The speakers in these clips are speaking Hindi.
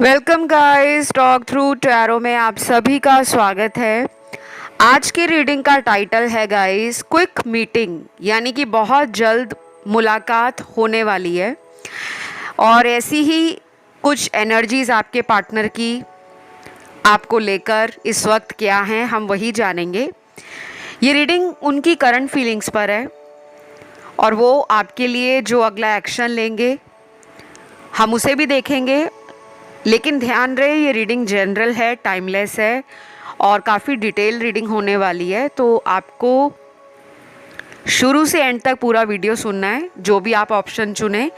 Welcome guys, talk through tarot में आप सभी का स्वागत है। आज की रीडिंग का टाइटल है गाइस क्विक मीटिंग, यानी कि बहुत जल्द मुलाकात होने वाली है और ऐसी ही कुछ एनर्जीज आपके पार्टनर की आपको लेकर इस वक्त क्या हैं हम वही जानेंगे। ये रीडिंग उनकी करंट फीलिंग्स पर है और वो आपके लिए जो अगला एक्शन लेंगे हम उसे भी देखेंगे। लेकिन ध्यान रहे ये रीडिंग जनरल है, टाइमलेस है और काफ़ी डिटेल रीडिंग होने वाली है, तो आपको शुरू से एंड तक पूरा वीडियो सुनना है। जो भी आप ऑप्शन चुने,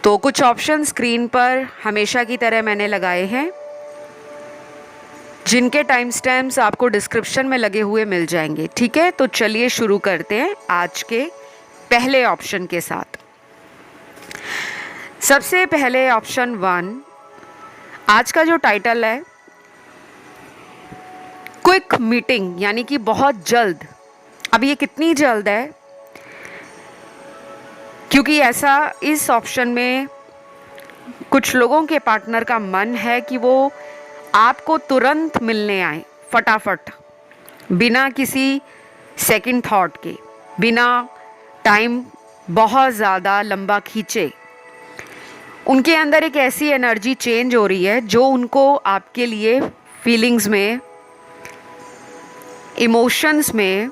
तो कुछ ऑप्शन स्क्रीन पर हमेशा की तरह मैंने लगाए हैं, जिनके टाइम स्टैम्प्स आपको डिस्क्रिप्शन में लगे हुए मिल जाएंगे। ठीक है, तो चलिए शुरू करते हैं आज के पहले ऑप्शन के साथ। सबसे पहले ऑप्शन 1, आज का जो टाइटल है क्विक मीटिंग, यानी कि बहुत जल्द। अब ये कितनी जल्द है, क्योंकि ऐसा इस ऑप्शन में कुछ लोगों के पार्टनर का मन है कि वो आपको तुरंत मिलने आए, फटाफट, बिना किसी सेकंड थॉट के, बिना टाइम बहुत ज़्यादा लंबा खींचे। उनके अंदर एक ऐसी एनर्जी चेंज हो रही है जो उनको आपके लिए फीलिंग्स में, इमोशंस में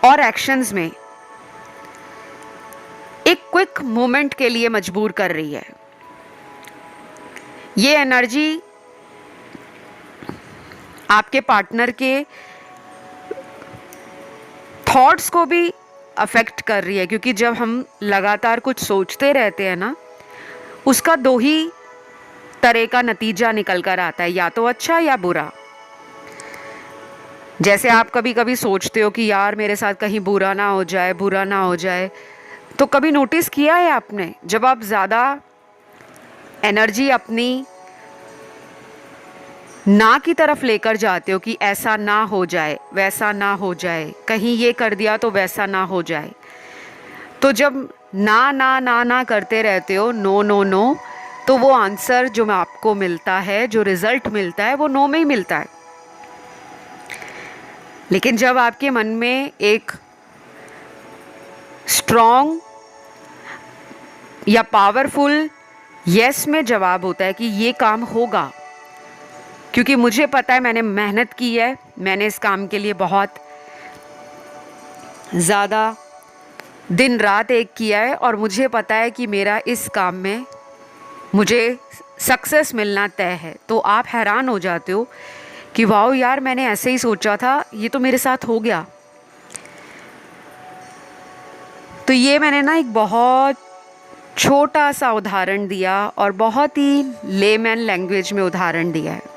और एक्शंस में एक क्विक मोमेंट के लिए मजबूर कर रही है। ये एनर्जी आपके पार्टनर के थॉट्स को भी अफेक्ट कर रही है, क्योंकि जब हम लगातार कुछ सोचते रहते हैं ना, उसका दो ही तरह का नतीजा निकल कर आता है, या तो अच्छा या बुरा। जैसे आप कभी कभी सोचते हो कि यार मेरे साथ कहीं बुरा ना हो जाए, बुरा ना हो जाए। तो कभी नोटिस किया है आपने, जब आप ज़्यादा एनर्जी अपनी ना की तरफ लेकर जाते हो कि ऐसा ना हो जाए, वैसा ना हो जाए, कहीं ये कर दिया तो वैसा ना हो जाए, तो जब ना ना ना ना करते रहते हो, नो नो नो, तो वो आंसर जो आपको मिलता है, जो रिजल्ट मिलता है, वो नो में ही मिलता है। लेकिन जब आपके मन में एक स्ट्रॉन्ग या पावरफुल यस में जवाब होता है कि ये काम होगा, क्योंकि मुझे पता है, मैंने मेहनत की है, मैंने इस काम के लिए बहुत ज़्यादा दिन रात एक किया है और मुझे पता है कि मेरा इस काम में मुझे सक्सेस मिलना तय है, तो आप हैरान हो जाते हो कि वाओ यार, मैंने ऐसे ही सोचा था, ये तो मेरे साथ हो गया। तो ये मैंने ना एक बहुत छोटा सा उदाहरण दिया और बहुत ही लेमैन लैंग्वेज में उदाहरण दिया है,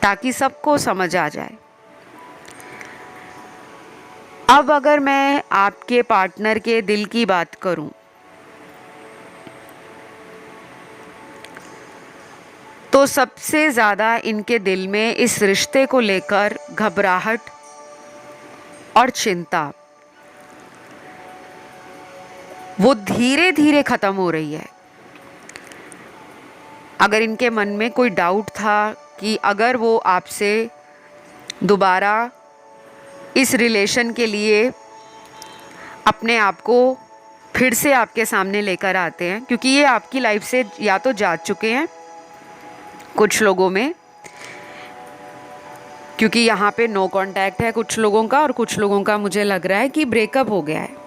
ताकि सबको समझ आ जाए। अब अगर मैं आपके पार्टनर के दिल की बात करूं, तो सबसे ज़्यादा इनके दिल में इस रिश्ते को लेकर घबराहट और चिंता वो धीरे धीरे ख़त्म हो रही है। अगर इनके मन में कोई डाउट था कि अगर वो आपसे दोबारा इस रिलेशन के लिए अपने आप को फिर से आपके सामने लेकर आते हैं, क्योंकि ये आपकी लाइफ से या तो जा चुके हैं कुछ लोगों में, क्योंकि यहाँ पे नो कांटेक्ट है कुछ लोगों का, और कुछ लोगों का मुझे लग रहा है कि ब्रेकअप हो गया है।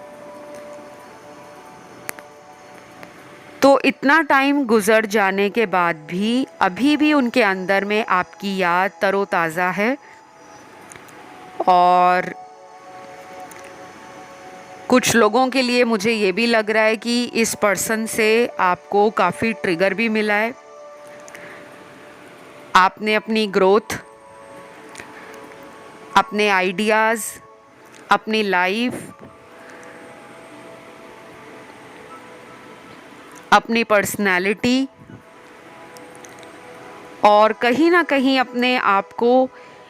तो इतना टाइम गुजर जाने के बाद भी अभी भी उनके अंदर में आपकी याद तरोताज़ा है, और कुछ लोगों के लिए मुझे ये भी लग रहा है कि इस पर्सन से आपको काफ़ी ट्रिगर भी मिला है। आपने अपनी ग्रोथ, अपने आइडियाज़, अपनी लाइफ, अपनी पर्सनालिटी और कहीं ना कहीं अपने आप को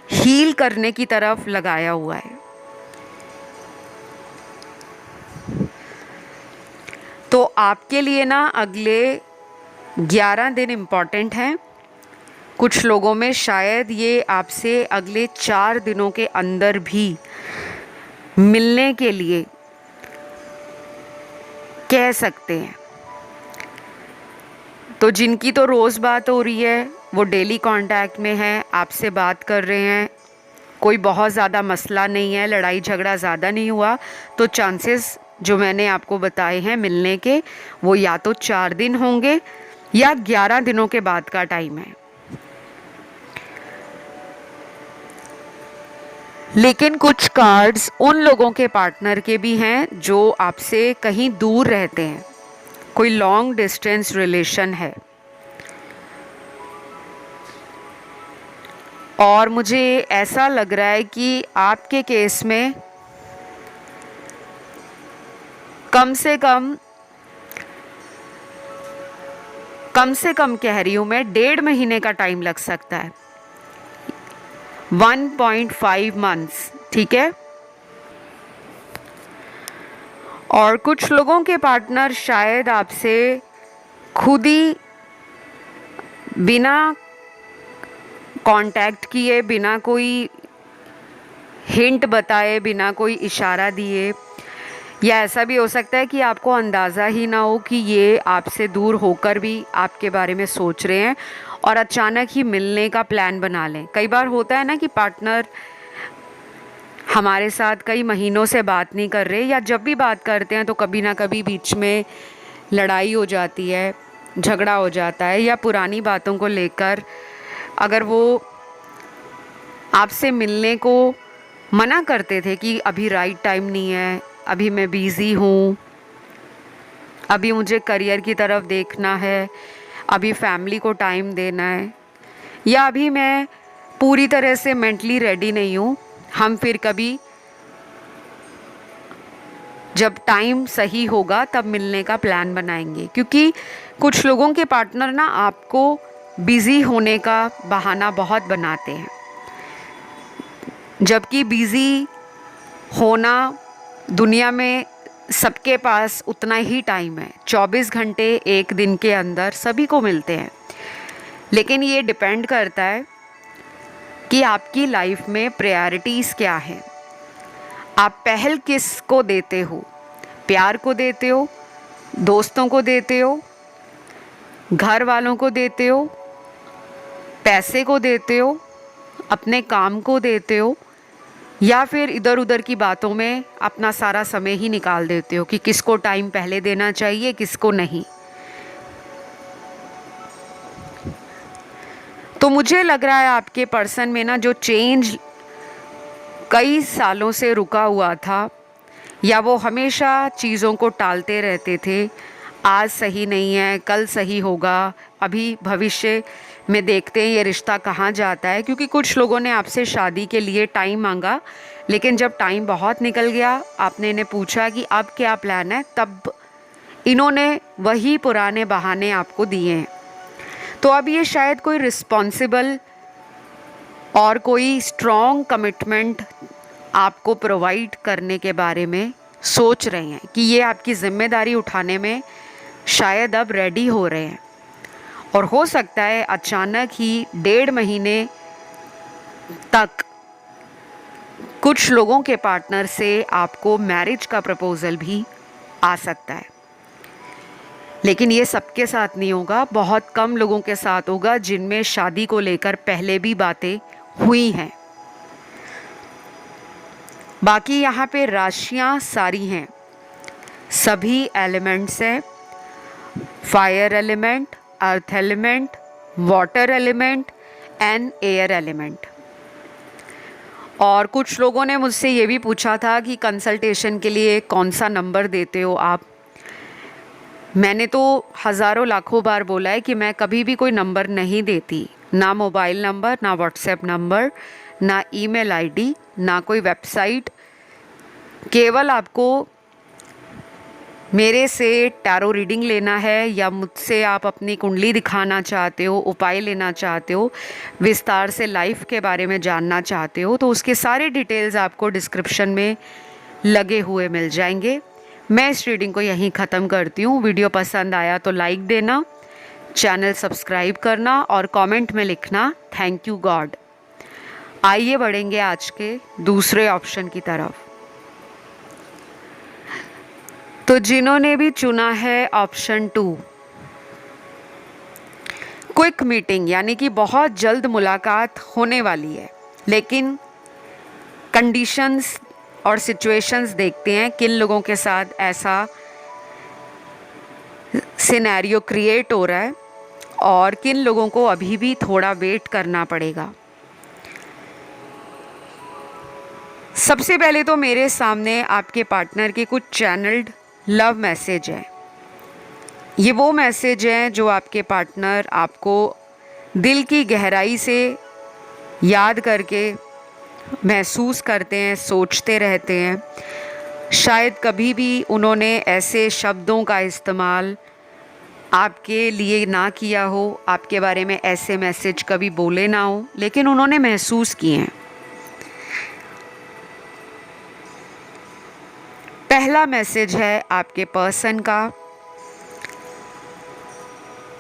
हील करने की तरफ लगाया हुआ है। तो आपके लिए ना अगले 11 दिन इम्पॉर्टेंट हैं। कुछ लोगों में शायद ये आपसे अगले 4 दिनों के अंदर भी मिलने के लिए कह सकते हैं। तो जिनकी तो रोज़ बात हो रही है, वो डेली कांटेक्ट में हैं, आपसे बात कर रहे हैं, कोई बहुत ज़्यादा मसला नहीं है, लड़ाई झगड़ा ज़्यादा नहीं हुआ, तो चांसेस जो मैंने आपको बताए हैं मिलने के, वो या तो 4 दिन होंगे या 11 दिनों के बाद का टाइम है। लेकिन कुछ कार्ड्स उन लोगों के पार्टनर के भी हैं जो आपसे कहीं दूर रहते हैं, कोई लॉन्ग डिस्टेंस रिलेशन है। और मुझे ऐसा लग रहा है कि आपके केस में कम से कम कह रही हूँ मैं, 1.5 महीने का टाइम लग सकता है, 1.5 मंथ्स, ठीक है। और कुछ लोगों के पार्टनर शायद आपसे खुद ही बिना कांटेक्ट किए, बिना कोई हिंट बताए, बिना कोई इशारा दिए, या ऐसा भी हो सकता है कि आपको अंदाज़ा ही ना हो कि ये आपसे दूर होकर भी आपके बारे में सोच रहे हैं और अचानक ही मिलने का प्लान बना लें। कई बार होता है ना कि पार्टनर हमारे साथ कई महीनों से बात नहीं कर रहे, या जब भी बात करते हैं तो कभी ना कभी बीच में लड़ाई हो जाती है, झगड़ा हो जाता है, या पुरानी बातों को लेकर अगर वो आपसे मिलने को मना करते थे कि अभी राइट टाइम नहीं है, अभी मैं बिज़ी हूँ, अभी मुझे करियर की तरफ देखना है, अभी फैमिली को टाइम देना है, या अभी मैं पूरी तरह से मेंटली रेडी नहीं हूँ, हम फिर कभी जब टाइम सही होगा तब मिलने का प्लान बनाएंगे। क्योंकि कुछ लोगों के पार्टनर ना आपको बिज़ी होने का बहाना बहुत बनाते हैं, जबकि बिज़ी होना दुनिया में सबके पास उतना ही टाइम है, 24 घंटे एक दिन के अंदर सभी को मिलते हैं। लेकिन ये डिपेंड करता है कि आपकी लाइफ में प्रायोरिटीज़ क्या हैं, आप पहल किस को देते हो, प्यार को देते हो, दोस्तों को देते हो, घर वालों को देते हो, पैसे को देते हो, अपने काम को देते हो, या फिर इधर उधर की बातों में अपना सारा समय ही निकाल देते हो कि किसको टाइम पहले देना चाहिए, किसको नहीं। तो मुझे लग रहा है आपके पर्सन में ना जो चेंज कई सालों से रुका हुआ था, या वो हमेशा चीज़ों को टालते रहते थे, आज सही नहीं है, कल सही होगा, अभी भविष्य में देखते हैं ये रिश्ता कहाँ जाता है। क्योंकि कुछ लोगों ने आपसे शादी के लिए टाइम मांगा, लेकिन जब टाइम बहुत निकल गया, आपने इन्हें पूछा कि अब क्या प्लान है, तब इन्होंने वही पुराने बहाने आपको दिए हैं। तो अब ये शायद कोई रिस्पॉन्सिबल और कोई स्ट्रॉन्ग कमिटमेंट आपको प्रोवाइड करने के बारे में सोच रहे हैं कि ये आपकी ज़िम्मेदारी उठाने में शायद अब रेडी हो रहे हैं। और हो सकता है अचानक ही 1.5 महीने तक कुछ लोगों के पार्टनर से आपको मैरिज का प्रपोज़ल भी आ सकता है। लेकिन ये सबके साथ नहीं होगा, बहुत कम लोगों के साथ होगा जिनमें शादी को लेकर पहले भी बातें हुई हैं। बाकी यहाँ पे राशियाँ सारी हैं, सभी एलिमेंट्स हैं, fire element, earth element, water element and air element. और कुछ लोगों ने मुझसे ये भी पूछा था कि कंसल्टेशन के लिए कौन सा नंबर देते हो आप। मैंने तो हज़ारों लाखों बार बोला है कि मैं कभी भी कोई नंबर नहीं देती, ना मोबाइल नंबर, ना व्हाट्सएप नंबर, ना ईमेल आईडी, ना कोई वेबसाइट। केवल आपको मेरे से टैरो रीडिंग लेना है, या मुझसे आप अपनी कुंडली दिखाना चाहते हो, उपाय लेना चाहते हो, विस्तार से लाइफ के बारे में जानना चाहते हो, तो उसके सारे डिटेल्स आपको डिस्क्रिप्शन में लगे हुए मिल जाएंगे। मैं इस रीडिंग को यहीं ख़त्म करती हूँ। वीडियो पसंद आया तो लाइक देना, चैनल सब्सक्राइब करना और कमेंट में लिखना थैंक यू गॉड। आइए बढ़ेंगे आज के दूसरे ऑप्शन की तरफ। तो जिन्होंने भी चुना है ऑप्शन 2, क्विक मीटिंग, यानी कि बहुत जल्द मुलाकात होने वाली है, लेकिन कंडीशंस और सिचुएशंस देखते हैं किन लोगों के साथ ऐसा सिनेरियो क्रिएट हो रहा है और किन लोगों को अभी भी थोड़ा वेट करना पड़ेगा। सबसे पहले तो मेरे सामने आपके पार्टनर के कुछ चैनल्ड लव मैसेज हैं। ये वो मैसेज हैं जो आपके पार्टनर आपको दिल की गहराई से याद करके महसूस करते हैं, सोचते रहते हैं। शायद कभी भी उन्होंने ऐसे शब्दों का इस्तेमाल आपके लिए ना किया हो, आपके बारे में ऐसे मैसेज कभी बोले ना हो, लेकिन उन्होंने महसूस किए हैं। पहला मैसेज है आपके पर्सन का,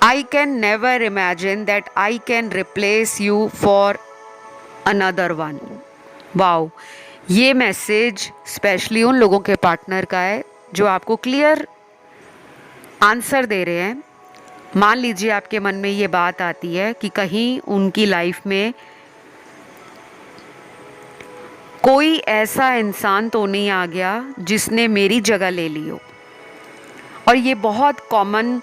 I can never imagine that I can replace you for another one. Wow, ये मैसेज स्पेशली उन लोगों के पार्टनर का है जो आपको क्लियर आंसर दे रहे हैं। मान लीजिए आपके मन में ये बात आती है कि कहीं उनकी लाइफ में कोई ऐसा इंसान तो नहीं आ गया जिसने मेरी जगह ले ली हो। और ये बहुत कॉमन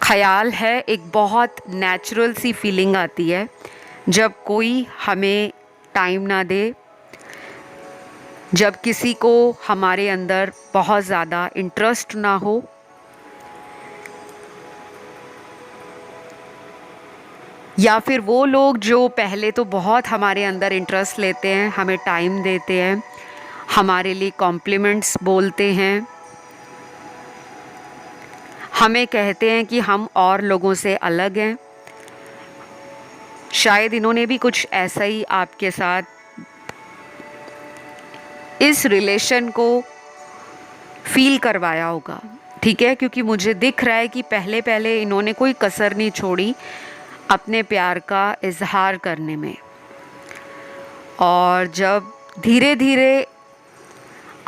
ख्याल है, एक बहुत नेचुरल सी फीलिंग आती है जब कोई हमें टाइम ना दे, जब किसी को हमारे अंदर बहुत ज़्यादा इंटरेस्ट ना हो। या फिर वो लोग जो पहले तो बहुत हमारे अंदर इंटरेस्ट लेते हैं, हमें टाइम देते हैं, हमारे लिए कॉम्प्लीमेंट्स बोलते हैं, हमें कहते हैं कि हम और लोगों से अलग हैं। शायद इन्होंने भी कुछ ऐसा ही आपके साथ इस रिलेशन को फील करवाया होगा, ठीक है? क्योंकि मुझे दिख रहा है कि पहले पहले इन्होंने कोई कसर नहीं छोड़ी अपने प्यार का इजहार करने में, और जब धीरे धीरे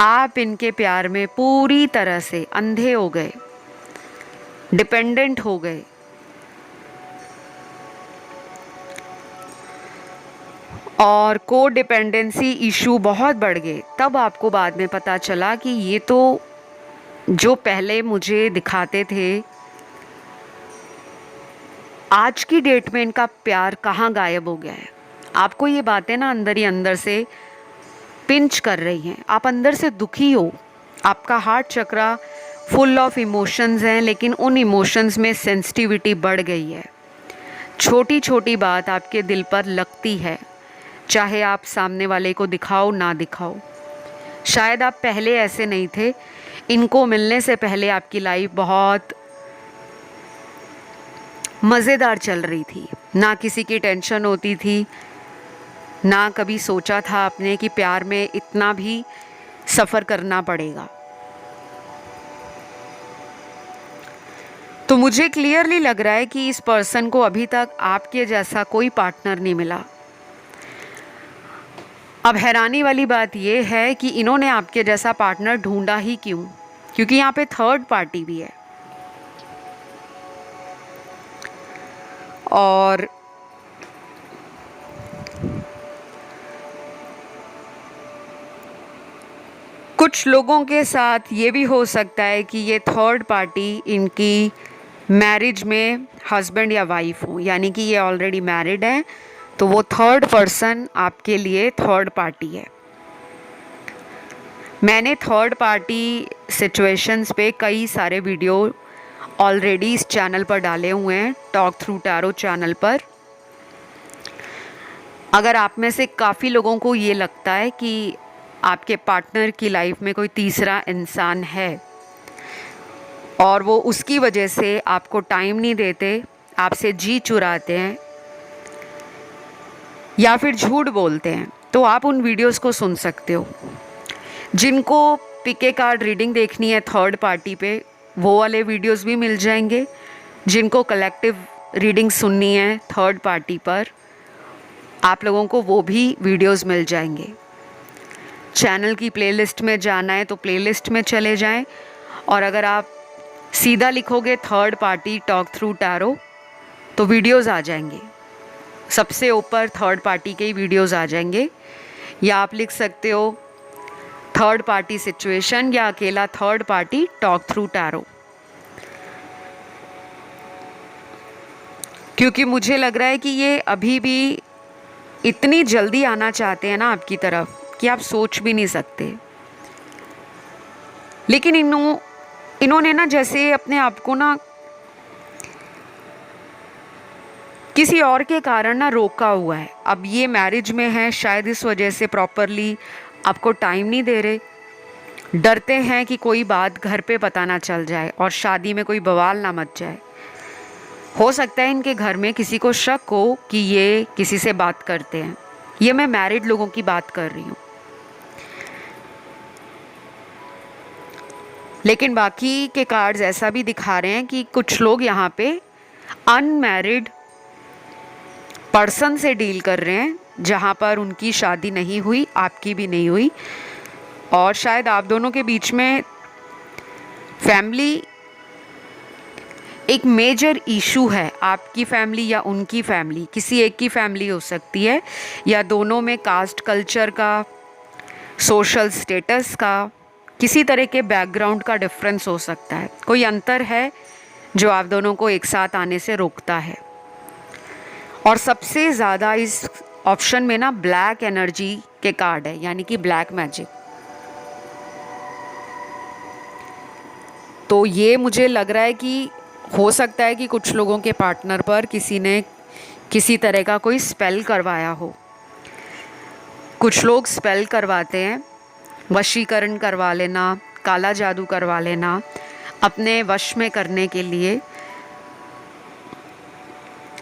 आप इनके प्यार में पूरी तरह से अंधे हो गए, डिपेंडेंट हो गए, और को डिपेंडेंसी इशू बहुत बढ़ गए, तब आपको बाद में पता चला कि ये तो जो पहले मुझे दिखाते थे, आज की डेट में इनका प्यार कहाँ गायब हो गया है। आपको ये बातें ना अंदर ही अंदर से पिंच कर रही हैं, आप अंदर से दुखी हो, आपका heart chakra full of emotions हैं, लेकिन उन इमोशंस में सेंसिटिविटी बढ़ गई है। छोटी छोटी बात आपके दिल पर लगती है, चाहे आप सामने वाले को दिखाओ ना दिखाओ। शायद आप पहले ऐसे नहीं थे, इनको मिलने से पहले आपकी लाइफ बहुत मज़ेदार चल रही थी, ना किसी की टेंशन होती थी, ना कभी सोचा था आपने कि प्यार में इतना भी सफ़र करना पड़ेगा। तो मुझे क्लियरली लग रहा है कि इस पर्सन को अभी तक आपके जैसा कोई पार्टनर नहीं मिला। अब हैरानी वाली बात यह है कि इन्होंने आपके जैसा पार्टनर ढूंढा ही क्यों, क्योंकि यहाँ पे थर्ड पार्टी भी है। और कुछ लोगों के साथ ये भी हो सकता है कि ये थर्ड पार्टी इनकी मैरिज में हस्बैंड या वाइफ हो, यानी कि ये ऑलरेडी मैरिड है, तो वो थर्ड पर्सन आपके लिए थर्ड पार्टी है। मैंने थर्ड पार्टी सिचुएशंस पे कई सारे वीडियो ऑलरेडी इस चैनल पर डाले हुए हैं, टॉक थ्रू टैरो चैनल पर। अगर आप में से काफ़ी लोगों को ये लगता है कि आपके पार्टनर की लाइफ में कोई तीसरा इंसान है और वो उसकी वजह से आपको टाइम नहीं देते, आपसे जी चुराते हैं या फिर झूठ बोलते हैं, तो आप उन वीडियोस को सुन सकते हो। जिनको पिके कार्ड रीडिंग देखनी है थर्ड पार्टी पे, वो वाले वीडियोस भी मिल जाएंगे। जिनको कलेक्टिव रीडिंग सुननी है थर्ड पार्टी पर, आप लोगों को वो भी वीडियोस मिल जाएंगे। चैनल की प्लेलिस्ट में जाना है तो प्लेलिस्ट में चले जाएं, और अगर आप सीधा लिखोगे third party talk through tarot तो वीडियोस आ जाएंगे। सबसे ऊपर थर्ड पार्टी के ही वीडियोस आ जाएंगे, या आप लिख सकते हो थर्ड पार्टी सिचुएशन या अकेला third party talk through tarot. क्योंकि मुझे लग रहा है कि ये अभी भी इतनी जल्दी आना चाहते हैं ना आपकी तरफ कि आप सोच भी नहीं सकते। लेकिन इन्होंने ना जैसे अपने आप को ना किसी और के कारण ना रोका हुआ है। अब ये मैरिज में है, शायद इस वजह से प्रॉपरली आपको टाइम नहीं दे रहे, डरते हैं कि कोई बात घर पे पता ना चल जाए और शादी में कोई बवाल ना मच जाए। हो सकता है इनके घर में किसी को शक हो कि ये किसी से बात करते हैं। ये मैं मैरिड लोगों की बात कर रही हूँ। लेकिन बाकी के कार्ड्स ऐसा भी दिखा रहे हैं कि कुछ लोग यहाँ पे अनमैरिड पर्सन से डील कर रहे हैं, जहाँ पर उनकी शादी नहीं हुई, आपकी भी नहीं हुई, और शायद आप दोनों के बीच में फैमिली एक मेजर इशू है। आपकी फैमिली या उनकी फैमिली, किसी एक की फैमिली हो सकती है, या दोनों में कास्ट कल्चर का, सोशल स्टेटस का, किसी तरह के बैकग्राउंड का डिफरेंस हो सकता है। कोई अंतर है जो आप दोनों को एक साथ आने से रोकता है। और सबसे ज़्यादा इस ऑप्शन में ना ब्लैक एनर्जी के कार्ड है, यानी कि ब्लैक मैजिक। तो ये मुझे लग रहा है कि हो सकता है कि कुछ लोगों के पार्टनर पर किसी ने किसी तरह का कोई स्पेल करवाया हो। कुछ लोग स्पेल करवाते हैं, वशीकरण करवा लेना, काला जादू करवा लेना अपने वश में करने के लिए।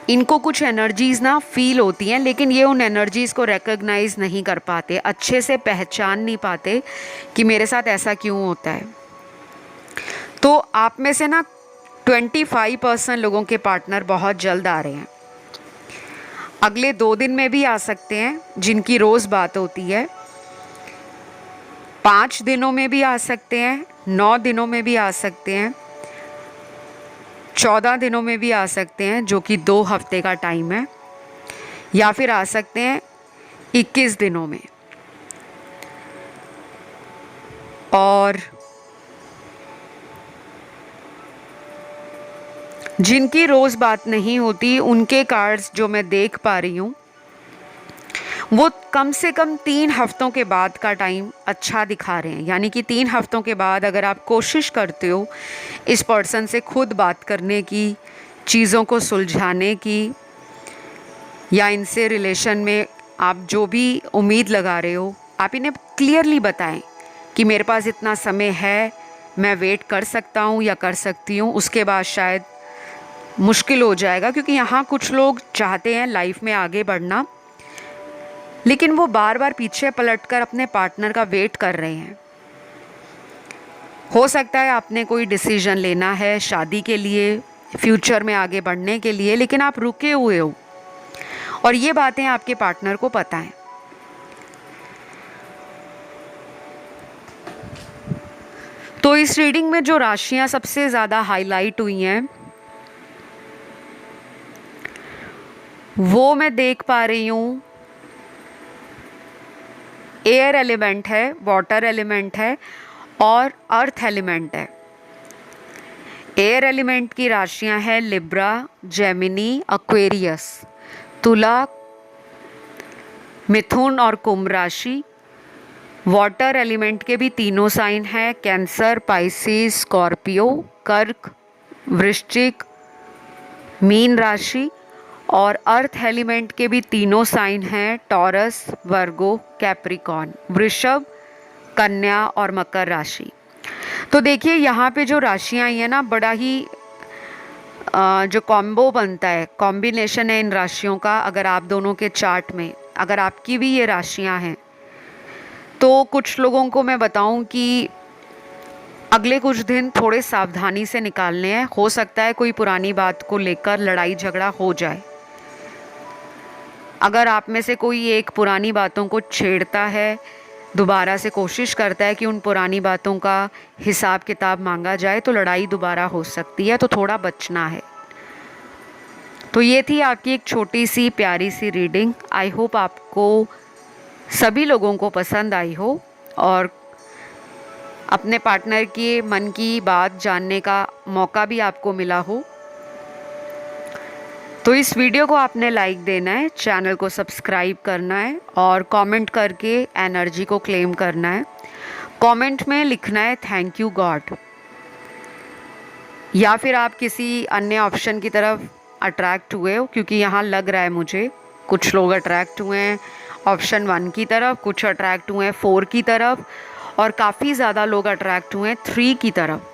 इनको कुछ एनर्जीज़ ना फील होती हैं, लेकिन ये उन एनर्जीज़ को रिकॉग्नाइज नहीं कर पाते, अच्छे से पहचान नहीं पाते कि मेरे साथ ऐसा क्यों होता है। तो आप में से ना 25% लोगों के पार्टनर बहुत जल्द आ रहे हैं। अगले 2 दिन में भी आ सकते हैं, जिनकी रोज़ बात होती है। 5 दिनों में भी आ सकते हैं, 9 दिनों में भी आ सकते हैं, 14 दिनों में भी आ सकते हैं, जो कि 2 हफ्ते का टाइम है, या फिर आ सकते हैं 21 दिनों में। और जिनकी रोज़ बात नहीं होती, उनके कार्ड्स जो मैं देख पा रही हूँ वो कम से कम 3 हफ्तों के बाद का टाइम अच्छा दिखा रहे हैं। यानी कि 3 हफ्तों के बाद अगर आप कोशिश करते हो इस पर्सन से खुद बात करने की, चीज़ों को सुलझाने की, या इनसे रिलेशन में आप जो भी उम्मीद लगा रहे हो, आप इन्हें क्लियरली बताएं कि मेरे पास इतना समय है, मैं वेट कर सकता हूँ या कर सकती हूँ। उसके बाद शायद मुश्किल हो जाएगा, क्योंकि यहाँ कुछ लोग चाहते हैं लाइफ में आगे बढ़ना, लेकिन वो बार बार पीछे पलटकर अपने पार्टनर का वेट कर रहे हैं। हो सकता है आपने कोई डिसीजन लेना है शादी के लिए, फ्यूचर में आगे बढ़ने के लिए, लेकिन आप रुके हुए हो, और ये बातें आपके पार्टनर को पता है। तो इस रीडिंग में जो राशियां सबसे ज़्यादा हाईलाइट हुई हैं वो मैं देख पा रही हूँ, एयर एलिमेंट है, वाटर एलिमेंट है और अर्थ एलिमेंट है। एयर एलिमेंट की राशियां हैं लिब्रा, जेमिनी, एक्वेरियस, तुला, मिथुन और कुंभ राशि। वाटर एलिमेंट के भी तीनों साइन हैं, कैंसर, पाइसिस, स्कॉर्पियो, कर्क, वृश्चिक, मीन राशि। और अर्थ एलिमेंट के भी तीनों साइन हैं, टॉरस, वर्गो, कैप्रिकॉर्न, वृषभ, कन्या और मकर राशि। तो देखिए यहाँ पे जो राशियाँ आई हैं ना, बड़ा ही जो कॉम्बो बनता है, कॉम्बिनेशन है इन राशियों का। अगर आप दोनों के चार्ट में अगर आपकी भी ये राशियाँ हैं, तो कुछ लोगों को मैं बताऊं कि अगले कुछ दिन थोड़े सावधानी से निकालने हैं। हो सकता है कोई पुरानी बात को लेकर लड़ाई झगड़ा हो जाए। अगर आप में से कोई एक पुरानी बातों को छेड़ता है, दोबारा से कोशिश करता है कि उन पुरानी बातों का हिसाब किताब मांगा जाए, तो लड़ाई दोबारा हो सकती है, तो थोड़ा बचना है। तो ये थी आपकी एक छोटी सी प्यारी सी रीडिंग। आई होप आपको सभी लोगों को पसंद आई हो और अपने पार्टनर के मन की बात जानने का मौका भी आपको मिला हो। तो इस वीडियो को आपने लाइक देना है, चैनल को सब्सक्राइब करना है और कमेंट करके एनर्जी को क्लेम करना है। कमेंट में लिखना है थैंक यू गॉड, या फिर आप किसी अन्य ऑप्शन की तरफ अट्रैक्ट हुए हो, क्योंकि यहाँ लग रहा है मुझे कुछ लोग अट्रैक्ट हुए हैं ऑप्शन 1 की तरफ, कुछ अट्रैक्ट हुए हैं 4 की तरफ और काफ़ी ज़्यादा लोग अट्रैक्ट हुए हैं 3 की तरफ।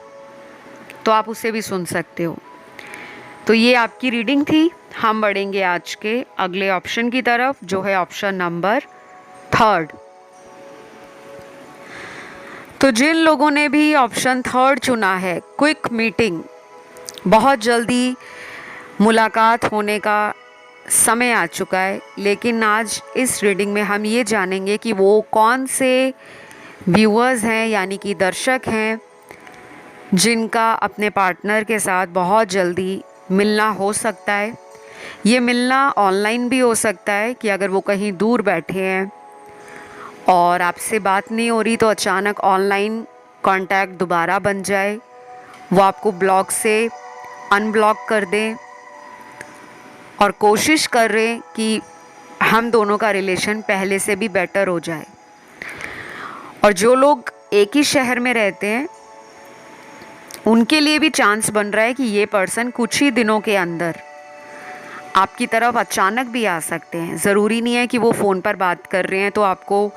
तो आप उसे भी सुन सकते हो। तो ये आपकी रीडिंग थी। हम बढ़ेंगे आज के अगले ऑप्शन की तरफ, जो है ऑप्शन नंबर 3। तो जिन लोगों ने भी ऑप्शन 3 चुना है, क्विक मीटिंग, बहुत जल्दी मुलाकात होने का समय आ चुका है। लेकिन आज इस रीडिंग में हम ये जानेंगे कि वो कौन से व्यूअर्स हैं, यानी कि दर्शक हैं, जिनका अपने पार्टनर के साथ बहुत जल्दी मिलना हो सकता है। ये मिलना ऑनलाइन भी हो सकता है कि अगर वो कहीं दूर बैठे हैं और आपसे बात नहीं हो रही, तो अचानक ऑनलाइन कांटेक्ट दोबारा बन जाए, वो आपको ब्लॉक से अनब्लॉक कर दें और कोशिश कर रहे हैं कि हम दोनों का रिलेशन पहले से भी बेटर हो जाए। और जो लोग एक ही शहर में रहते हैं, उनके लिए भी चांस बन रहा है कि ये पर्सन कुछ ही दिनों के अंदर आपकी तरफ अचानक भी आ सकते हैं। ज़रूरी नहीं है कि वो फ़ोन पर बात कर रहे हैं तो आपको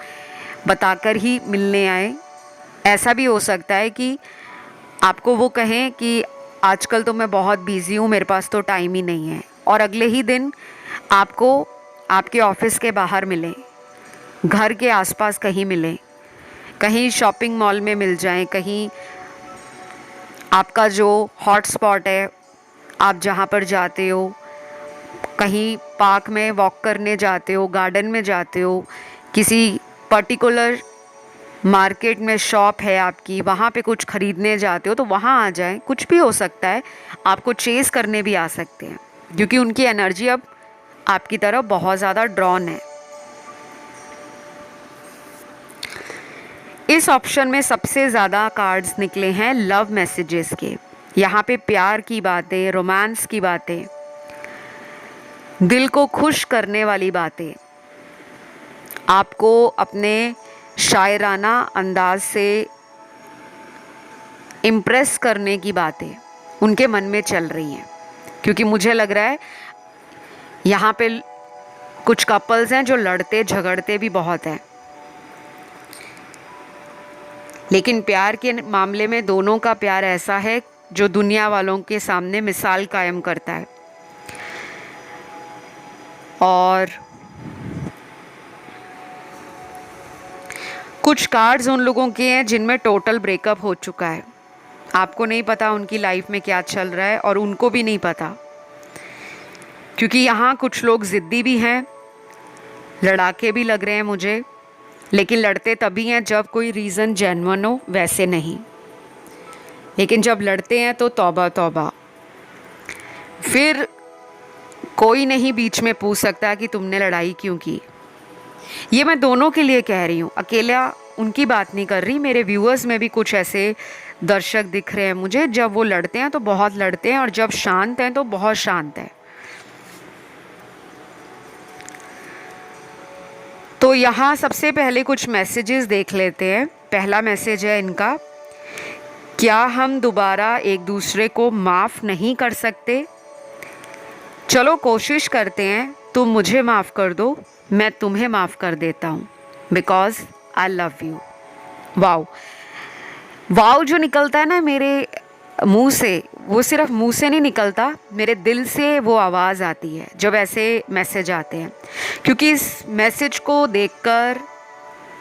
बताकर ही मिलने आए। ऐसा भी हो सकता है कि आपको वो कहें कि आजकल तो मैं बहुत बिज़ी हूँ, मेरे पास तो टाइम ही नहीं है, और अगले ही दिन आपको आपके ऑफिस के बाहर मिलें, घर के आसपास कहीं मिलें, कहीं शॉपिंग मॉल में मिल जाएं, कहीं आपका जो हॉटस्पॉट है, आप जहाँ पर जाते हो, कहीं पार्क में वॉक करने जाते हो, गार्डन में जाते हो, किसी पर्टिकुलर मार्केट में शॉप है आपकी, वहाँ पे कुछ ख़रीदने जाते हो, तो वहाँ आ जाएं। कुछ भी हो सकता है, आपको चेज़ करने भी आ सकते हैं, क्योंकि उनकी एनर्जी अब आपकी तरफ बहुत ज़्यादा ड्रॉन है। इस ऑप्शन में सबसे ज़्यादा कार्ड्स निकले हैं लव मैसेजेस के। यहाँ पे प्यार की बातें, रोमांस की बातें, दिल को खुश करने वाली बातें, आपको अपने शायराना अंदाज से इम्प्रेस करने की बातें उनके मन में चल रही हैं। क्योंकि मुझे लग रहा है यहाँ पे कुछ कपल्स हैं जो लड़ते झगड़ते भी बहुत हैं, लेकिन प्यार के मामले में दोनों का प्यार ऐसा है जो दुनिया वालों के सामने मिसाल कायम करता है। और कुछ कार्ड्स उन लोगों के हैं जिनमें टोटल ब्रेकअप हो चुका है। आपको नहीं पता उनकी लाइफ में क्या चल रहा है और उनको भी नहीं पता, क्योंकि यहाँ कुछ लोग ज़िद्दी भी हैं, लड़ाके भी लग रहे हैं मुझे, लेकिन लड़ते तभी हैं जब कोई रीज़न जेन्युइन हो, वैसे नहीं। लेकिन जब लड़ते हैं तो तौबा तौबा, फिर कोई नहीं बीच में पूछ सकता कि तुमने लड़ाई क्यों की। ये मैं दोनों के लिए कह रही हूँ, अकेला उनकी बात नहीं कर रही। मेरे व्यूअर्स में भी कुछ ऐसे दर्शक दिख रहे हैं मुझे, जब वो लड़ते हैं तो बहुत लड़ते हैं और जब शांत हैं तो बहुत शांत हैं। तो यहाँ सबसे पहले कुछ मैसेजेस देख लेते हैं। पहला मैसेज है इनका, क्या हम दोबारा एक दूसरे को माफ़ नहीं कर सकते? चलो कोशिश करते हैं, तुम मुझे माफ़ कर दो, मैं तुम्हें माफ़ कर देता हूँ, because I love you. Wow wow जो निकलता है ना मेरे मुंह से, वो सिर्फ मुंह से नहीं निकलता, मेरे दिल से वो आवाज़ आती है जब ऐसे मैसेज आते हैं। क्योंकि इस मैसेज को देखकर,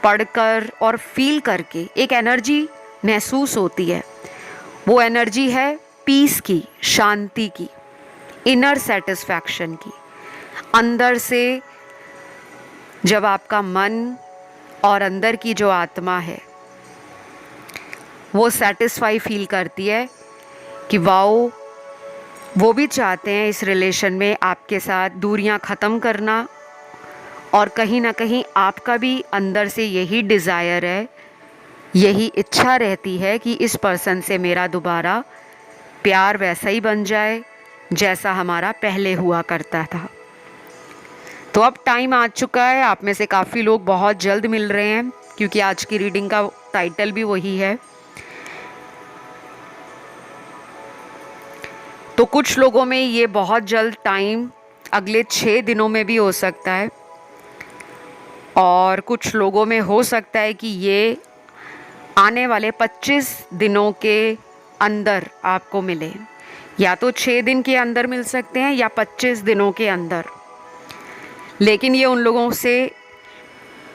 पढ़कर और फील करके एक एनर्जी महसूस होती है, वो एनर्जी है पीस की, शांति की, इनर सेटिस्फैक्शन की। अंदर से जब आपका मन और अंदर की जो आत्मा है वो सेटिस्फाई फील करती है कि वाओ, वो भी चाहते हैं इस रिलेशन में आपके साथ दूरियां ख़त्म करना, और कहीं ना कहीं आपका भी अंदर से यही डिज़ायर है, यही इच्छा रहती है कि इस पर्सन से मेरा दोबारा प्यार वैसा ही बन जाए जैसा हमारा पहले हुआ करता था। तो अब टाइम आ चुका है, आप में से काफ़ी लोग बहुत जल्द मिल रहे हैं क्योंकि आज की रीडिंग का टाइटल भी वही है। तो कुछ लोगों में ये बहुत जल्द टाइम अगले 6 दिनों में भी हो सकता है, और कुछ लोगों में हो सकता है कि ये आने वाले 25 दिनों के अंदर आपको मिले। या तो 6 दिन के अंदर मिल सकते हैं या 25 दिनों के अंदर। लेकिन ये उन लोगों से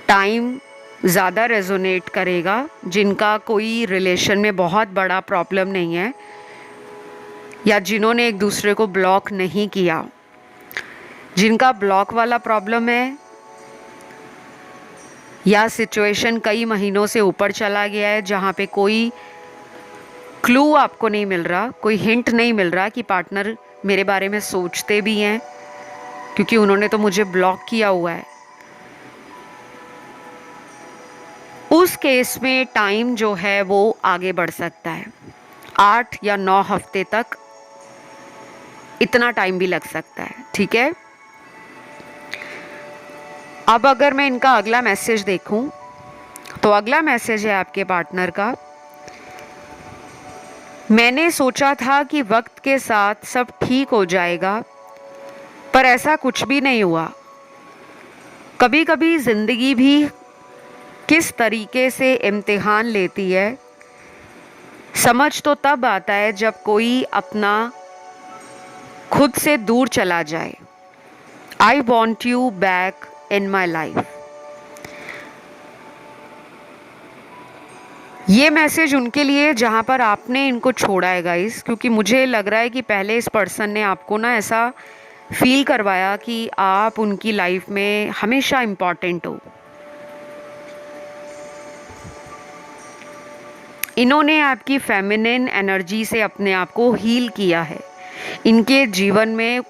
टाइम ज़्यादा रेजोनेट करेगा जिनका कोई रिलेशन में बहुत बड़ा प्रॉब्लम नहीं है, या जिन्होंने एक दूसरे को ब्लॉक नहीं किया। जिनका ब्लॉक वाला प्रॉब्लम है या सिचुएशन कई महीनों से ऊपर चला गया है, जहाँ पे कोई क्लू आपको नहीं मिल रहा, कोई हिंट नहीं मिल रहा कि पार्टनर मेरे बारे में सोचते भी हैं, क्योंकि उन्होंने तो मुझे ब्लॉक किया हुआ है। उस केस में टाइम जो है वो आगे बढ़ सकता है, 8 या 9 हफ्ते तक, इतना टाइम भी लग सकता है। ठीक है, अब अगर मैं इनका अगला मैसेज देखूं तो अगला मैसेज है आपके पार्टनर का, मैंने सोचा था कि वक्त के साथ सब ठीक हो जाएगा, पर ऐसा कुछ भी नहीं हुआ। कभी कभी ज़िंदगी भी किस तरीके से इम्तिहान लेती है, समझ तो तब आता है जब कोई अपना खुद से दूर चला जाए। I want you back in my life. ये मैसेज उनके लिए जहाँ पर आपने इनको छोड़ा है गाइस, क्योंकि मुझे लग रहा है कि पहले इस पर्सन ने आपको ना ऐसा फील करवाया कि आप उनकी लाइफ में हमेशा इम्पॉर्टेंट हो। इन्होंने आपकी फेमिनिन एनर्जी से अपने आप को हील किया है। इनके जीवन में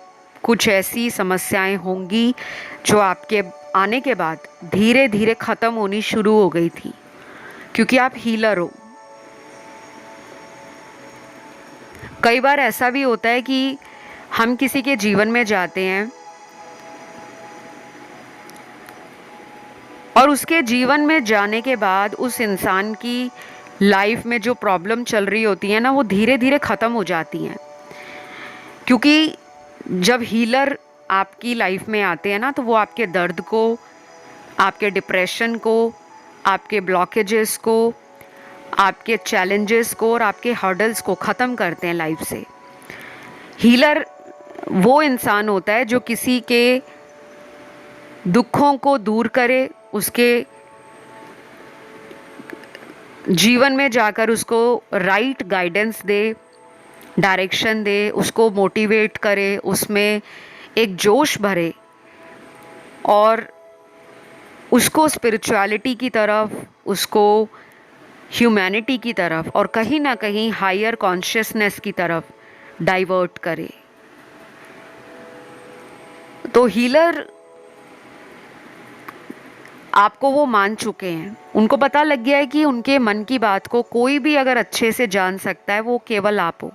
कुछ ऐसी समस्याएं होंगी जो आपके आने के बाद धीरे धीरे ख़त्म होनी शुरू हो गई थी, क्योंकि आप हीलर हो। कई बार ऐसा भी होता है कि हम किसी के जीवन में जाते हैं और उसके जीवन में जाने के बाद उस इंसान की लाइफ में जो प्रॉब्लम चल रही होती है ना, वो धीरे धीरे ख़त्म हो जाती हैं। क्योंकि जब हीलर आपकी लाइफ में आते हैं ना, तो वो आपके दर्द को, आपके डिप्रेशन को, आपके ब्लॉकेजेस को, आपके चैलेंजेस को और आपके हर्डल्स को ख़त्म करते हैं लाइफ से। हीलर वो इंसान होता है जो किसी के दुखों को दूर करे, उसके जीवन में जाकर उसको राइट गाइडेंस दे, डायरेक्शन दे, उसको मोटिवेट करे, उसमें एक जोश भरे और उसको स्पिरिचुअलिटी की तरफ, उसको ह्यूमैनिटी की तरफ और कहीं ना कहीं हायर कॉन्शियसनेस की तरफ डाइवर्ट करे। तो हीलर आपको वो मान चुके हैं, उनको पता लग गया है कि उनके मन की बात को कोई भी अगर अच्छे से जान सकता है वो केवल आप हो।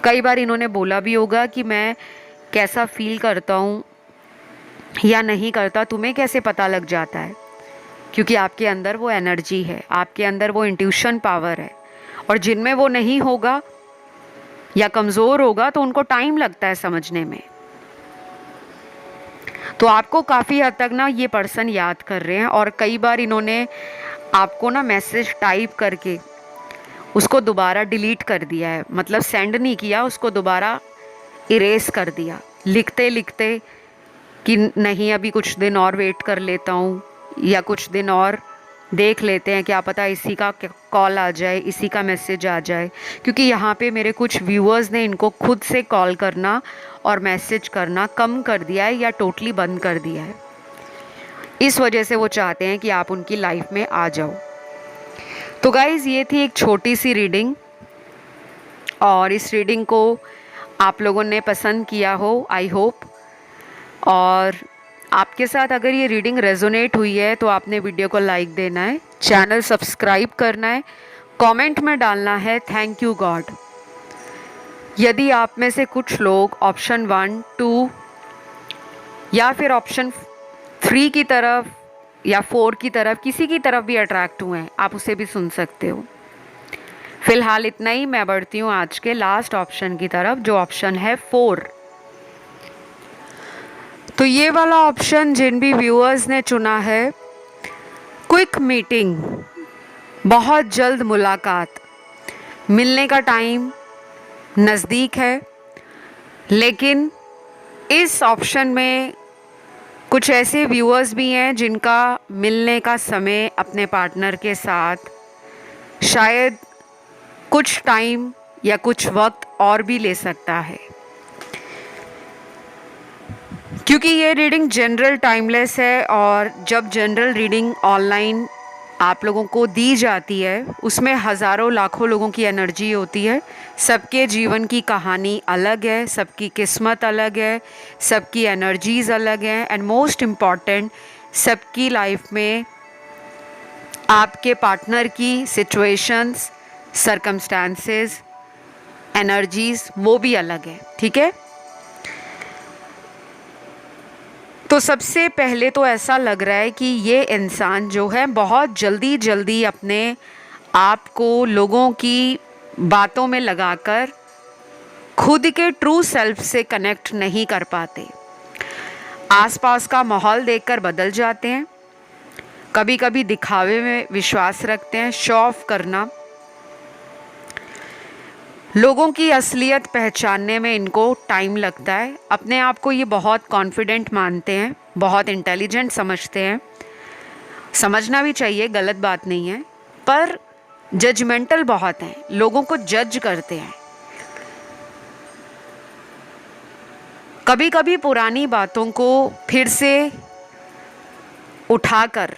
कई बार इन्होंने बोला भी होगा कि मैं कैसा फील करता हूँ या नहीं करता, तुम्हें कैसे पता लग जाता है, क्योंकि आपके अंदर वो एनर्जी है, आपके अंदर वो इंट्यूशन पावर है। और जिनमें वो नहीं होगा या कमज़ोर होगा तो उनको टाइम लगता है समझने में। तो आपको काफ़ी हद तक ना ये पर्सन याद कर रहे हैं, और कई बार इन्होंने आपको ना मैसेज टाइप करके उसको दोबारा डिलीट कर दिया है, मतलब सेंड नहीं किया, उसको दोबारा इरेज कर दिया, लिखते लिखते कि नहीं अभी कुछ दिन और वेट कर लेता हूँ या कुछ दिन और देख लेते हैं, क्या पता इसी का कॉल आ जाए, इसी का मैसेज आ जाए, क्योंकि यहाँ पे मेरे कुछ व्यूअर्स ने इनको खुद से कॉल करना और मैसेज करना कम कर दिया है या टोटली बंद कर दिया है। इस वजह से वो चाहते हैं कि आप उनकी लाइफ में आ जाओ। तो गाइज़, ये थी एक छोटी सी रीडिंग, और इस रीडिंग को आप लोगों ने पसंद किया हो, आई होप। और आपके साथ अगर ये रीडिंग रेजोनेट हुई है तो आपने वीडियो को लाइक देना है, चैनल सब्सक्राइब करना है, कमेंट में डालना है थैंक यू गॉड। यदि आप में से कुछ लोग ऑप्शन 1, 2 या फिर ऑप्शन 3 की तरफ या 4 की तरफ, किसी की तरफ भी अट्रैक्ट हुए हैं, आप उसे भी सुन सकते हो। फिलहाल इतना ही, मैं बढ़ती हूँ आज के लास्ट ऑप्शन की तरफ, जो ऑप्शन है 4। तो ये वाला ऑप्शन जिन भी व्यूअर्स ने चुना है, क्विक मीटिंग, बहुत जल्द मुलाकात, मिलने का टाइम नज़दीक है। लेकिन इस ऑप्शन में कुछ ऐसे व्यूअर्स भी हैं जिनका मिलने का समय अपने पार्टनर के साथ शायद कुछ टाइम या कुछ वक्त और भी ले सकता है, क्योंकि ये रीडिंग जनरल टाइमलेस है। और जब जनरल रीडिंग ऑनलाइन आप लोगों को दी जाती है, उसमें हज़ारों लाखों लोगों की एनर्जी होती है। सबके जीवन की कहानी अलग है, सबकी किस्मत अलग है, सबकी एनर्जीज़ अलग हैं, एंड मोस्ट इम्पॉर्टेंट, सबकी लाइफ में आपके पार्टनर की सिचुएशंस, सर्कमस्टांसेस, एनर्जीज़ वो भी अलग है, ठीक है। तो सबसे पहले तो ऐसा लग रहा है कि ये इंसान जो है बहुत जल्दी जल्दी अपने आप को लोगों की बातों में लगाकर खुद के ट्रू सेल्फ से कनेक्ट नहीं कर पाते। आसपास का माहौल देखकर बदल जाते हैं, कभी कभी दिखावे में विश्वास रखते हैं, शो ऑफ करना। लोगों की असलियत पहचानने में इनको टाइम लगता है। अपने आप को ये बहुत कॉन्फिडेंट मानते हैं, बहुत इंटेलिजेंट समझते हैं, समझना भी चाहिए, गलत बात नहीं है, पर जजमेंटल बहुत हैं, लोगों को जज करते हैं। कभी कभी पुरानी बातों को फिर से उठाकर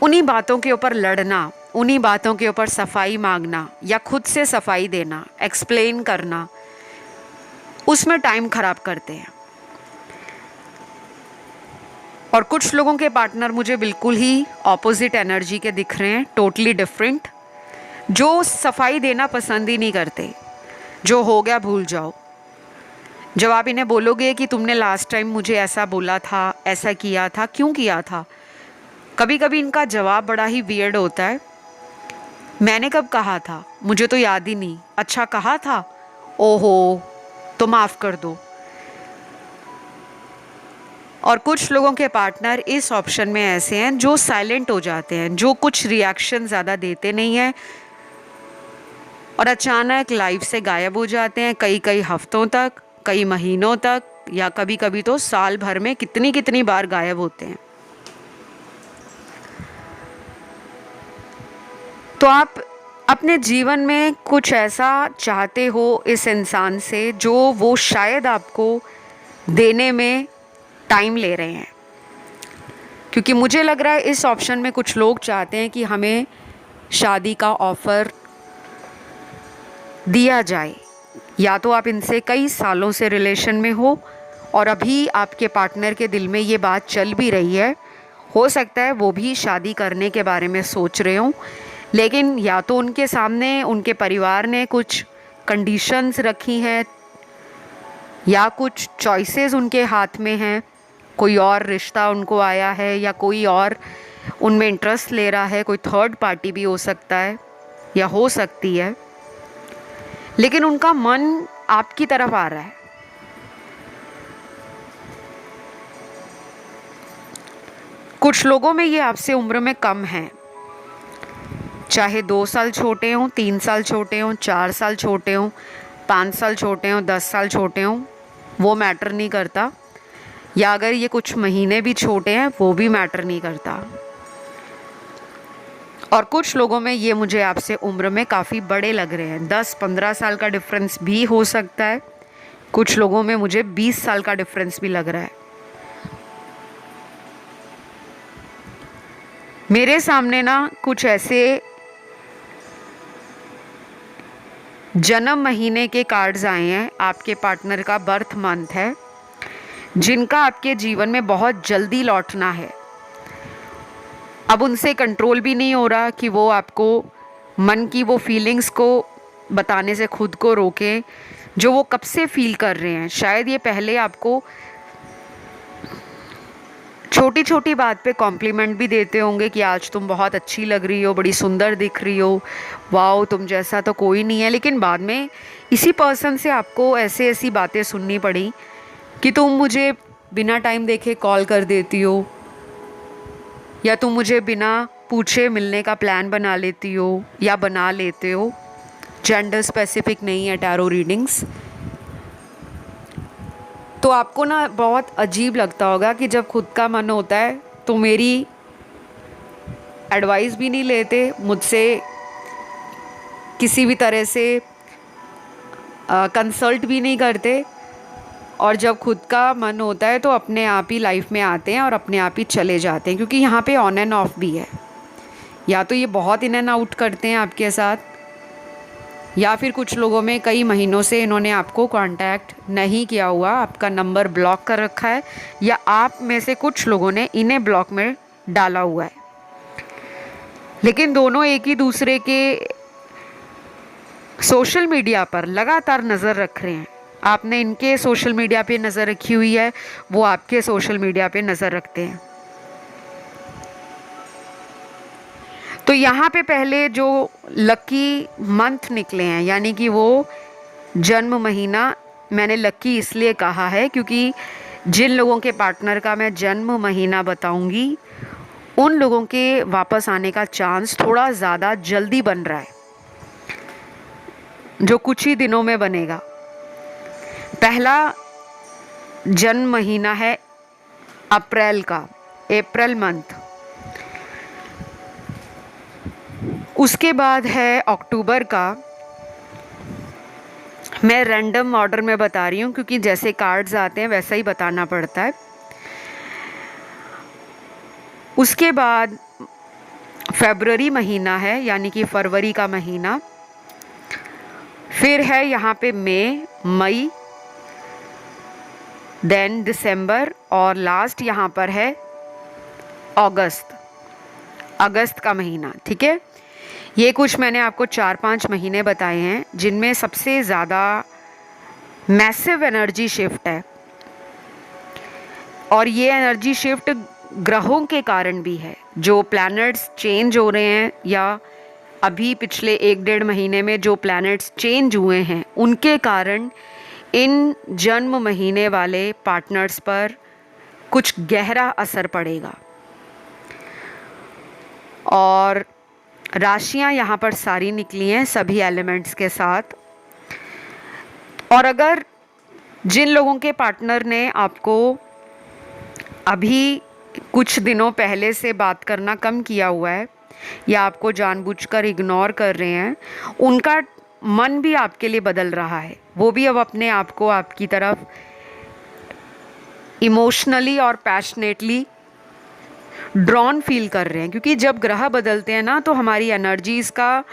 उन्हीं बातों के ऊपर लड़ना, उन्हीं बातों के ऊपर सफाई मांगना या खुद से सफाई देना, एक्सप्लेन करना, उसमें टाइम खराब करते हैं। और कुछ लोगों के पार्टनर मुझे बिल्कुल ही ऑपोजिट एनर्जी के दिख रहे हैं, टोटली डिफरेंट, जो सफाई देना पसंद ही नहीं करते, जो हो गया भूल जाओ। जब आप इन्हें बोलोगे कि तुमने लास्ट टाइम मुझे ऐसा बोला था, ऐसा किया था, क्यों किया था, कभी कभी इनका जवाब बड़ा ही वियर्ड होता है। मैंने कब कहा था, मुझे तो याद ही नहीं। अच्छा कहा था, ओहो, तो माफ़ कर दो। और कुछ लोगों के पार्टनर इस ऑप्शन में ऐसे हैं जो साइलेंट हो जाते हैं, जो कुछ रिएक्शन ज़्यादा देते नहीं हैं और अचानक लाइफ से गायब हो जाते हैं, कई कई हफ्तों तक, कई महीनों तक, या कभी कभी तो साल भर में कितनी कितनी बार गायब होते हैं। तो आप अपने जीवन में कुछ ऐसा चाहते हो इस इंसान से जो वो शायद आपको देने में टाइम ले रहे हैं, क्योंकि मुझे लग रहा है इस ऑप्शन में कुछ लोग चाहते हैं कि हमें शादी का ऑफ़र दिया जाए। या तो आप इनसे कई सालों से रिलेशन में हो और अभी आपके पार्टनर के दिल में ये बात चल भी रही है, हो सकता है वो भी शादी करने के बारे में सोच रहे हों, लेकिन या तो उनके सामने उनके परिवार ने कुछ कंडीशंस रखी हैं या कुछ चॉइसेस उनके हाथ में हैं, कोई और रिश्ता उनको आया है या कोई और उनमें इंटरेस्ट ले रहा है, कोई थर्ड पार्टी भी हो सकता है या हो सकती है, लेकिन उनका मन आपकी तरफ आ रहा है। कुछ लोगों में ये आपसे उम्र में कम है, चाहे 2 साल छोटे हों, 3 साल छोटे हों, 4 साल छोटे हों, 5 साल छोटे हों, 10 साल छोटे हों, वो मैटर नहीं करता, या अगर ये कुछ महीने भी छोटे हैं वो भी मैटर नहीं करता। और कुछ लोगों में ये मुझे आपसे उम्र में काफ़ी बड़े लग रहे हैं, 10-15 साल का डिफरेंस भी हो सकता है। कुछ लोगों में मुझे 20 साल का डिफरेंस भी लग रहा है। मेरे सामने ना कुछ ऐसे जन्म महीने के कार्ड्स आए हैं, आपके पार्टनर का बर्थ मंथ है, जिनका आपके जीवन में बहुत जल्दी लौटना है। अब उनसे कंट्रोल भी नहीं हो रहा कि वो आपको मन की वो फीलिंग्स को बताने से खुद को रोकें जो वो कब से फील कर रहे हैं। शायद ये पहले आपको छोटी छोटी बात पे कॉम्प्लीमेंट भी देते होंगे कि आज तुम बहुत अच्छी लग रही हो, बड़ी सुंदर दिख रही हो, वाओ तुम जैसा तो कोई नहीं है। लेकिन बाद में इसी पर्सन से आपको ऐसे ऐसी बातें सुननी पड़ी कि तुम मुझे बिना टाइम देखे कॉल कर देती हो, या तुम मुझे बिना पूछे मिलने का प्लान बना लेती हो या बना लेते हो। जेंडर स्पेसिफिक नहीं है टैरो रीडिंग्स। तो आपको ना बहुत अजीब लगता होगा कि जब खुद का मन होता है तो मेरी एडवाइस भी नहीं लेते, मुझसे किसी भी तरह से कंसल्ट भी नहीं करते, और जब खुद का मन होता है तो अपने आप ही लाइफ में आते हैं और अपने आप ही चले जाते हैं। क्योंकि यहाँ पे ऑन एंड ऑफ भी है, या तो ये बहुत इन एंड आउट करते हैं आपके साथ, या फिर कुछ लोगों में कई महीनों से इन्होंने आपको कांटेक्ट नहीं किया हुआ, आपका नंबर ब्लॉक कर रखा है, या आप में से कुछ लोगों ने इन्हें ब्लॉक में डाला हुआ है। लेकिन दोनों एक ही दूसरे के सोशल मीडिया पर लगातार नज़र रख रहे हैं। आपने इनके सोशल मीडिया पे नज़र रखी हुई है, वो आपके सोशल मीडिया पे नज़र रखते हैं। तो यहाँ पे पहले जो लकी मंथ निकले हैं, यानी कि वो जन्म महीना, मैंने लकी इसलिए कहा है क्योंकि जिन लोगों के पार्टनर का मैं जन्म महीना बताऊंगी उन लोगों के वापस आने का चांस थोड़ा ज़्यादा जल्दी बन रहा है, जो कुछ ही दिनों में बनेगा। पहला जन्म महीना है अप्रैल का, अप्रैल मंथ। उसके बाद है अक्टूबर का। मैं रैंडम ऑर्डर में बता रही हूँ क्योंकि जैसे कार्ड्स आते हैं वैसा ही बताना पड़ता है। उसके बाद फरवरी महीना है, यानी कि फरवरी का महीना। फिर है यहाँ पे मई, देन दिसंबर, और लास्ट यहाँ पर है अगस्त का महीना। ठीक है, ये कुछ मैंने आपको 4-5 महीने बताए हैं जिनमें सबसे ज़्यादा मैसिव एनर्जी शिफ्ट है, और ये एनर्जी शिफ्ट ग्रहों के कारण भी है। जो प्लैनेट्स चेंज हो रहे हैं, या अभी पिछले 1-1.5 महीने में जो प्लैनेट्स चेंज हुए हैं, उनके कारण इन जन्म महीने वाले पार्टनर्स पर कुछ गहरा असर पड़ेगा। और राशियां यहाँ पर सारी निकली हैं सभी एलिमेंट्स के साथ। और अगर जिन लोगों के पार्टनर ने आपको अभी कुछ दिनों पहले से बात करना कम किया हुआ है, या आपको जानबूझकर इग्नोर कर रहे हैं, उनका मन भी आपके लिए बदल रहा है। वो भी अब अपने आप को आपकी तरफ इमोशनली और पैशनेटली ड्रॉन फील कर रहे हैं। क्योंकि जब ग्रह बदलते हैं ना, तो हमारी एनर्जीज़ का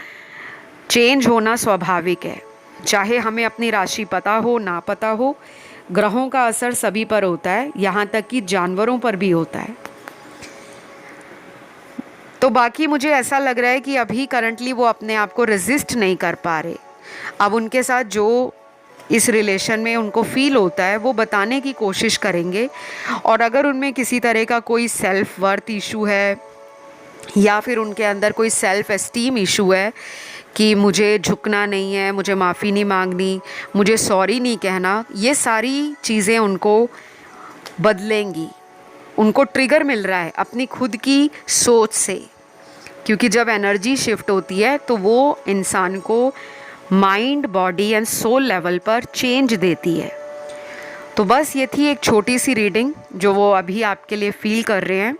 चेंज होना स्वाभाविक है। चाहे हमें अपनी राशि पता हो ना पता हो, ग्रहों का असर सभी पर होता है, यहाँ तक कि जानवरों पर भी होता है। तो बाकी मुझे ऐसा लग रहा है कि अभी करंटली वो अपने आप को रेजिस्ट नहीं कर पा रहे। अब उनके साथ जो इस रिलेशन में उनको फील होता है वो बताने की कोशिश करेंगे। और अगर उनमें किसी तरह का कोई सेल्फ वर्थ इशू है, या फिर उनके अंदर कोई सेल्फ एस्टीम इशू है कि मुझे झुकना नहीं है, मुझे माफ़ी नहीं मांगनी, मुझे सॉरी नहीं कहना, ये सारी चीज़ें उनको बदलेंगी। उनको ट्रिगर मिल रहा है अपनी खुद की सोच से, क्योंकि जब एनर्जी शिफ्ट होती है तो वो इंसान को mind, body and soul level पर चेंज देती है। तो बस ये थी एक छोटी सी रीडिंग जो वो अभी आपके लिए फील कर रहे हैं।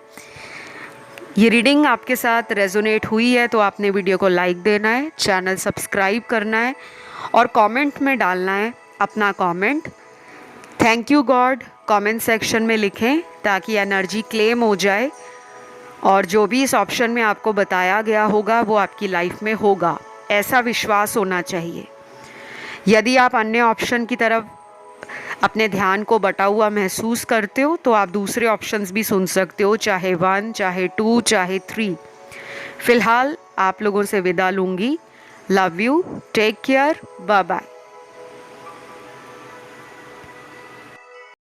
ये रीडिंग आपके साथ रेजोनेट हुई है तो आपने वीडियो को लाइक देना है, चैनल सब्सक्राइब करना है और कमेंट में डालना है अपना comment. Thank you God comment section में लिखें ताकि एनर्जी क्लेम हो जाए और जो भी इस ऑप्शन में आपको बताया गया होगा वो आपकी लाइफ में होगा, ऐसा विश्वास होना चाहिए। यदि आप अन्य ऑप्शन की तरफ अपने ध्यान को बटा हुआ महसूस करते हो तो आप दूसरे ऑप्शंस भी सुन सकते हो, चाहे 1, चाहे 2, चाहे 3। फिलहाल आप लोगों से विदा लूँगी। Love you, take care, bye bye.